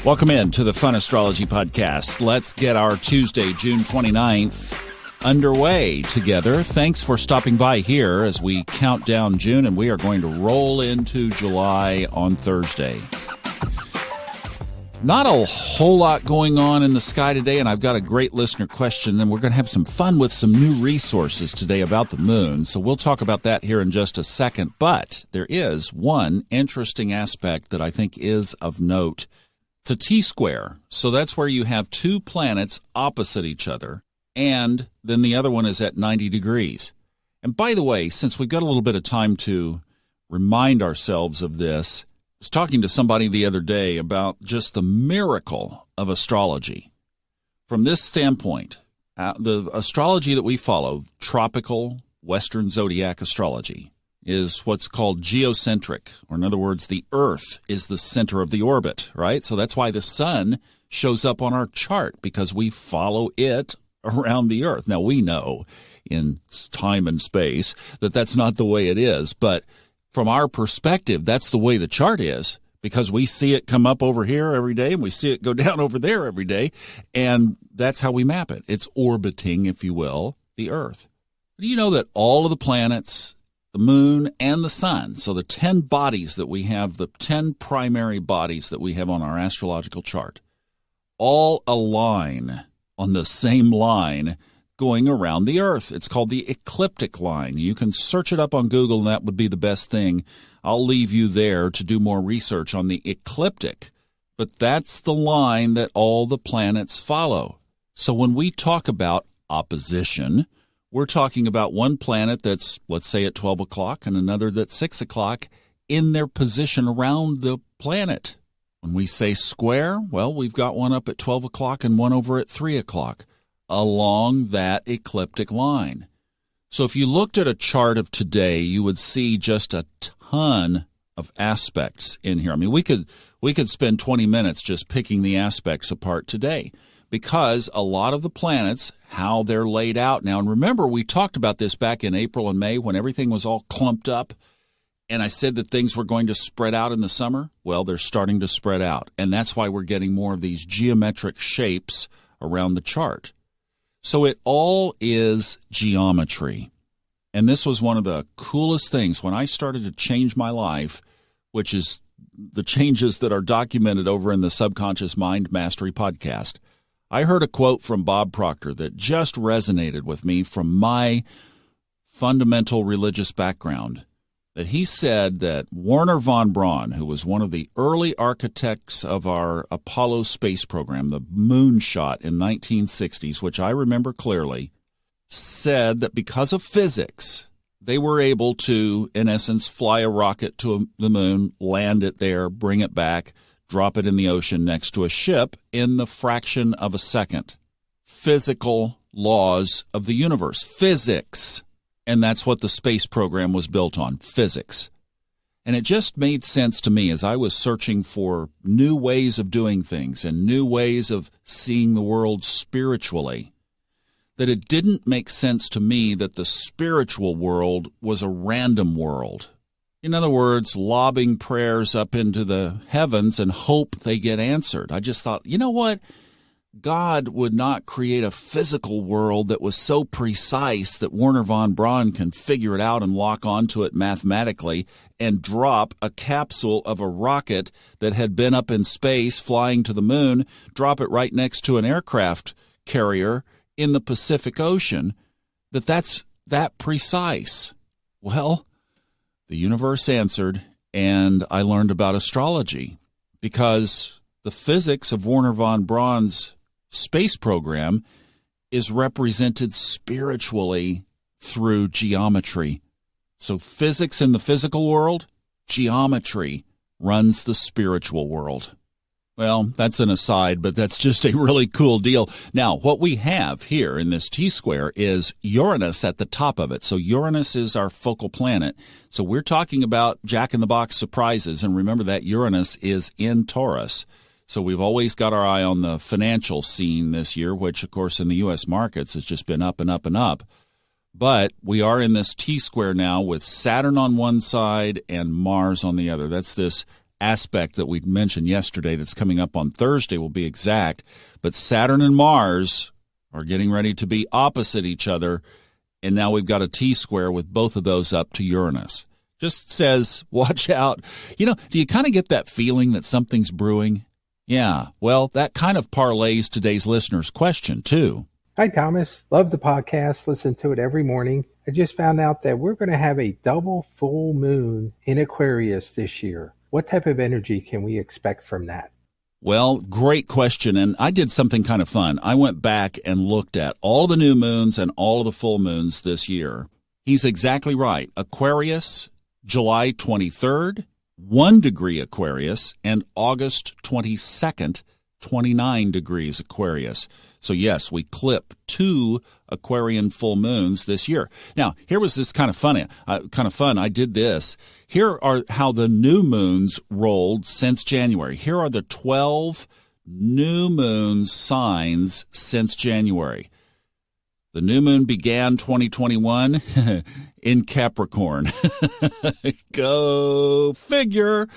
Welcome in to the Fun Astrology Podcast. Let's get our Tuesday, June 29th underway together. Thanks for stopping by here as we count down June, and we are going to roll into July on Thursday. Not a whole lot going on in the sky today, and I've got a great listener question, and we're going to have some fun with some new resources today about the moon, so we'll talk about that here in just a second. But there is one interesting aspect that I think is of note. It's a T-square, so that's where you have two planets opposite each other, and then the other one is at 90 degrees. And by the way, since we've got a little bit of time to remind ourselves of this, I was talking to somebody the other day about just the miracle of astrology. From this standpoint, the astrology that we follow, tropical Western zodiac astrology, is what's called geocentric, or in other words, the Earth is the center of the orbit, right? So that's why the sun shows up on our chart, because we follow it around the Earth. Now, we know in time and space that that's not the way it is, but from our perspective, that's the way the chart is, because we see it come up over here every day and we see it go down over there every day, and that's how we map it. It's orbiting, if you will, the Earth. Do you know that all of the planets, the moon and the sun, so the 10 bodies that we have, the 10 primary bodies that we have on our astrological chart, all align on the same line going around the Earth? It's called the Ecliptic Line. You can search it up on Google, and that would be the best thing. I'll leave you there to do more research on the ecliptic. But that's the line that all the planets follow. So when we talk about opposition, we're talking about one planet that's, let's say, at 12 o'clock and another that's 6 o'clock in their position around the planet. When we say square, well, we've got one up at 12 o'clock and one over at 3 o'clock along that ecliptic line. So if you looked at a chart of today, you would see just a ton of aspects in here. I mean, we could spend 20 minutes just picking the aspects apart today, because a lot of the planets, how they're laid out now. And remember, we talked about this back in April and May when everything was all clumped up, and I said that things were going to spread out in the summer. Well, they're starting to spread out, and that's why we're getting more of these geometric shapes around the chart. So it all is geometry. And this was one of the coolest things when I started to change my life, which is the changes that are documented over in the Subconscious Mind Mastery podcast. I heard a quote from Bob Proctor that just resonated with me from my fundamental religious background, that he said that Wernher von Braun, who was one of the early architects of our Apollo space program, the moonshot in 1960s, which I remember clearly, said that because of physics, they were able to, in essence, fly a rocket to the moon, land it there, bring it back, drop it in the ocean next to a ship in the fraction of a second. Physical laws of the universe. Physics. And that's what the space program was built on, physics. And it just made sense to me as I was searching for new ways of doing things and new ways of seeing the world spiritually, that it didn't make sense to me that the spiritual world was a random world. In other words, lobbing prayers up into the heavens and hope they get answered. I just thought, you know what? God would not create a physical world that was so precise that Wernher von Braun can figure it out and lock onto it mathematically and drop a capsule of a rocket that had been up in space flying to the moon, drop it right next to an aircraft carrier in the Pacific Ocean, that's that precise. Well, the universe answered, and I learned about astrology, because the physics of Wernher von Braun's space program is represented spiritually through geometry. So physics in the physical world, geometry runs the spiritual world. Well, that's an aside, but that's just a really cool deal. Now, what we have here in this T-square is Uranus at the top of it. So Uranus is our focal planet. So we're talking about jack-in-the-box surprises. And remember that Uranus is in Taurus. So we've always got our eye on the financial scene this year, which, of course, in the U.S. markets has just been up and up and up. But we are in this T-square now with Saturn on one side and Mars on the other. That's this aspect that we mentioned yesterday that's coming up on Thursday will be exact, but Saturn and Mars are getting ready to be opposite each other, and now we've got a T-square with both of those up to Uranus. Just says, watch out. Do you kind of get that feeling that something's brewing? Yeah, well, that kind of parlays today's listener's question, too. Hi, Thomas. Love the podcast. Listen to it every morning. I just found out that we're going to have a double full moon in Aquarius this year. What type of energy can we expect from that? Well, great question, and I did something kind of fun. I went back and looked at all the new moons and all of the full moons this year. He's exactly right. Aquarius, July 23rd, 1 degree Aquarius, and August 22nd, 29 degrees Aquarius. So yes, we clip 2 Aquarian full moons this year. Now, here was this kind of fun. I did this. Here are how the new moons rolled since January. Here are the 12 new moon signs since January. The new moon began 2021 in Capricorn. Go figure.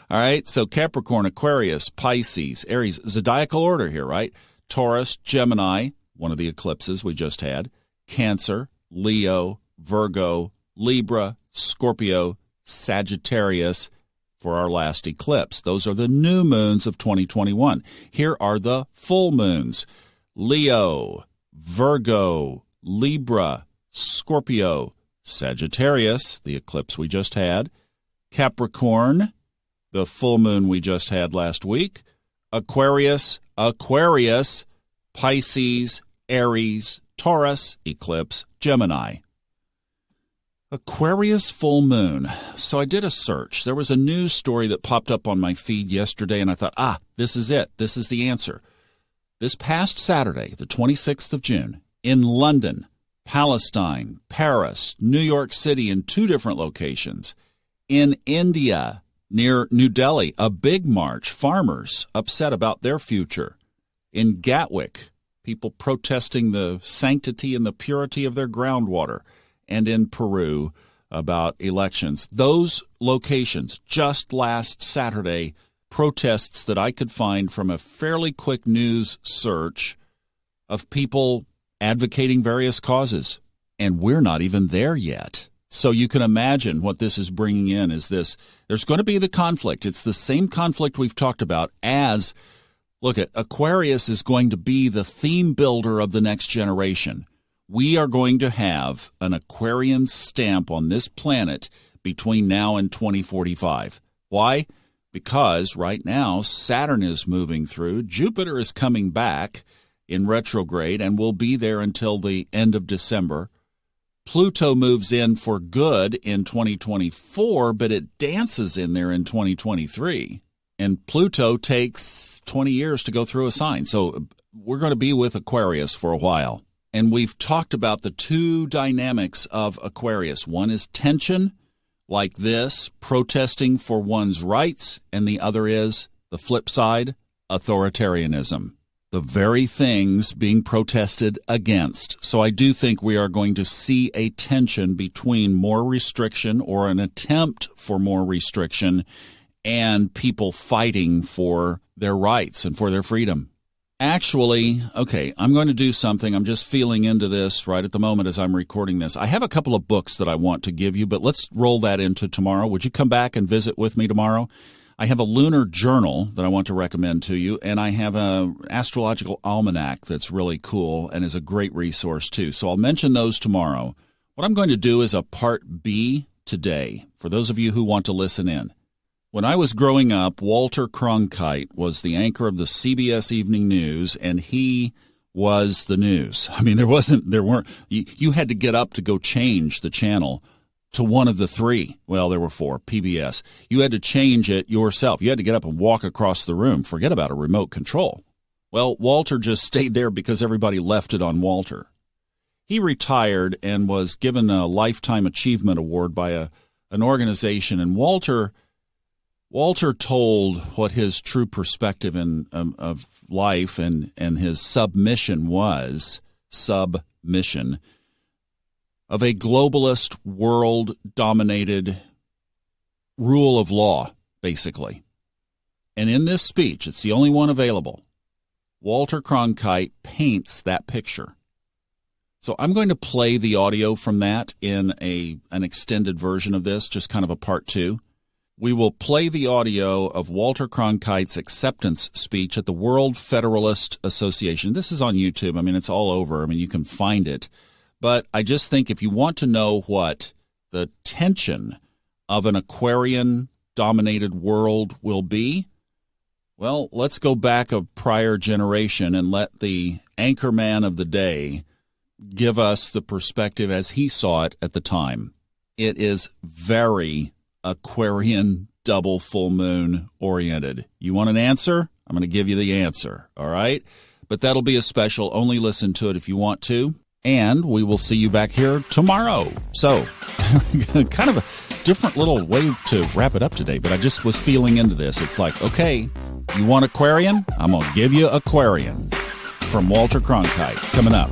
All right, so Capricorn, Aquarius, Pisces, Aries, zodiacal order here, right? Taurus, Gemini, one of the eclipses we just had, Cancer, Leo, Virgo, Libra, Scorpio, Sagittarius for our last eclipse. Those are the new moons of 2021. Here are the full moons. Leo, Virgo, Libra, Scorpio, Sagittarius, the eclipse we just had, Capricorn, the full moon we just had last week, Aquarius, Pisces, Aries, Taurus, eclipse, Gemini. Aquarius full moon. So I did a search. There was a news story that popped up on my feed yesterday, and I thought, this is it. This is the answer. This past Saturday, the 26th of June, in London, Palestine, Paris, New York City, in 2 different locations, in India, near New Delhi, a big march, farmers upset about their future. In Gatwick, people protesting the sanctity and the purity of their groundwater. And in Peru, about elections. Those locations, just last Saturday, protests that I could find from a fairly quick news search of people advocating various causes. And we're not even there yet. So you can imagine what this is bringing in is this. There's going to be the conflict. It's the same conflict we've talked about as, look at, Aquarius is going to be the theme builder of the next generation. We are going to have an Aquarian stamp on this planet between now and 2045. Why? Because right now Saturn is moving through. Jupiter is coming back in retrograde and will be there until the end of December. Pluto moves in for good in 2024, but it dances in there in 2023. And Pluto takes 20 years to go through a sign. So we're going to be with Aquarius for a while. And we've talked about the 2 dynamics of Aquarius. One is tension, like this, protesting for one's rights, and the other is, the flip side, authoritarianism. The very things being protested against. So I do think we are going to see a tension between more restriction or an attempt for more restriction and people fighting for their rights and for their freedom. Actually, okay, I'm going to do something. I'm just feeling into this right at the moment as I'm recording this. I have a couple of books that I want to give you, but let's roll that into tomorrow. Would you come back and visit with me tomorrow? I have a lunar journal that I want to recommend to you, and I have an astrological almanac that's really cool and is a great resource too. So I'll mention those tomorrow. What I'm going to do is a part B today, for those of you who want to listen in. When I was growing up, Walter Cronkite was the anchor of the CBS Evening News, and he was the news. I mean, you had to get up to go change the channel to one of the 3. Well, there were 4, PBS. You had to change it yourself. You had to get up and walk across the room. Forget about a remote control. Well, Walter just stayed there because everybody left it on Walter. He retired and was given a Lifetime Achievement Award by an organization, and Walter told what his true perspective of life and his submission of a globalist, world-dominated rule of law, basically. And in this speech, it's the only one available, Walter Cronkite paints that picture. So I'm going to play the audio from that in an extended version of this, just kind of a part 2. We will play the audio of Walter Cronkite's acceptance speech at the World Federalist Association. This is on YouTube. I mean, it's all over. I mean, you can find it. But I just think if you want to know what the tension of an Aquarian-dominated world will be, well, let's go back a prior generation and let the anchorman of the day give us the perspective as he saw it at the time. It is very Aquarian double full moon oriented. You want an answer? I'm going to give you the answer, all right? But that'll be a special. Only listen to it if you want to. And we will see you back here tomorrow. So, kind of a different little way to wrap it up today, but I just was feeling into this. It's like, okay, you want Aquarian? I'm going to give you Aquarian from Walter Cronkite coming up.